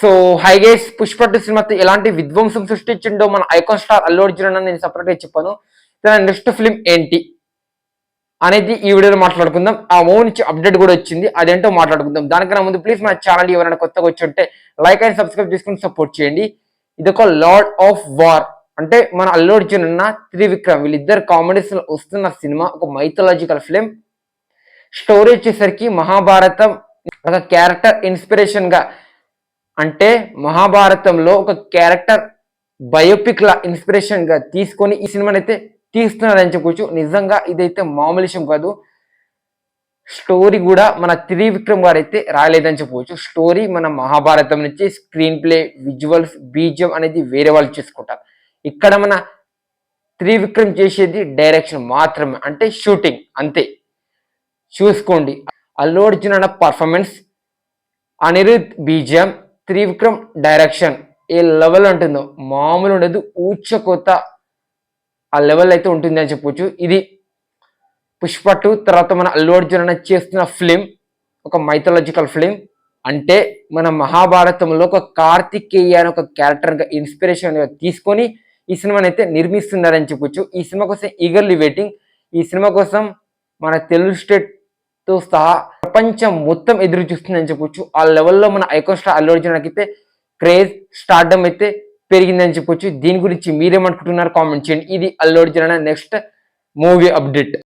So hi guys, Pushpa 2 సినిమాతో ఎలాంటి విధ్వంసం సృష్టించిండో మన ఐకాన్ స్టార్ అల్లు అర్జున్ అని నేను సపరేట్ గా చెప్పాను. నెక్స్ట్ ఫిల్మ్ ఏంటి అనేది ఈ వీడియోలో మాట్లాడుకుందాం. ఆ మూవీ నుంచి అప్డేట్ కూడా వచ్చింది, అదేంటో మాట్లాడుకుందాం. దానికన్నా ముందు ప్లీజ్ మన ఛానల్ ఎవరైనా కొత్తగా వచ్చి ఉంటే లైక్ అండ్ సబ్స్క్రైబ్ చేసుకుని సపోర్ట్ చేయండి. ఇది ఒక లార్డ్ ఆఫ్ వార్ అంటే మన అల్లు అర్జున్ అన్న త్రివిక్రమ్ వీళ్ళిద్దరు కాంబినేషన్ లో వస్తున్న సినిమా ఒక మైథలాజికల్ ఫిల్మ్. స్టోరీ వచ్చేసరికి మహాభారతం ఒక క్యారెక్టర్ ఇన్స్పిరేషన్ గా, అంటే మహాభారతంలో ఒక క్యారెక్టర్ బయోపిక్ లా ఇన్స్పిరేషన్ గా తీసుకొని ఈ సినిమాని అయితే తీస్తున్నారని చెప్పొచ్చు. నిజంగా ఇదైతే మామూలు విషయం కాదు. స్టోరీ కూడా మన త్రివిక్రమ్ గారు అయితే రాలేదని చెప్పవచ్చు. స్టోరీ మన మహాభారతం నుంచి స్క్రీన్ ప్లే, విజువల్స్, బీజియం అనేది వేరే వాళ్ళు చేసుకుంటారు. ఇక్కడ మన త్రివిక్రమ్ చేసేది డైరెక్షన్ మాత్రమే, అంటే షూటింగ్ అంతే. చూసుకోండి అల్లు అర్జున్ అన్న performance, Anirudh BGM, Trivikram direction ఏ లెవెల్ ఉంటుందో మామూలు ఉండదు. ఊచకోత ఆ లెవెల్ అయితే ఉంటుంది అని చెప్పొచ్చు. ఇది పుష్ప 2 తర్వాత మన అల్లు అర్జున్ అన్న చేస్తున్న ఫిలిం ఒక మైథలాజికల్ ఫిలిం. అంటే మన మహాభారతంలో ఒక కార్తికేయ అని ఒక క్యారెక్టర్ గా ఇన్స్పిరేషన్ గా తీసుకొని ఈ సినిమాని అయితే నిర్మిస్తున్నారని చెప్పొచ్చు. ఈ సినిమా కోసం ఈగర్లీ వెయిటింగ్. ఈ సినిమా కోసం మన తెలుగు స్టేట్ తో సహా ప్రపంచం మొత్తం ఎదురు చూస్తుందని చెప్పొచ్చు. ఆ లెవెల్లో మన ఐకాన్ స్టార్ అల్లు అర్జున్ అయితే క్రేజ్, స్టార్డమ్ అయితే పెరిగిందని చెప్పొచ్చు. దీని గురించి మీరేమనుకుంటున్నారు కామెంట్ చేయండి. ఇది Allu Arjun next movie update.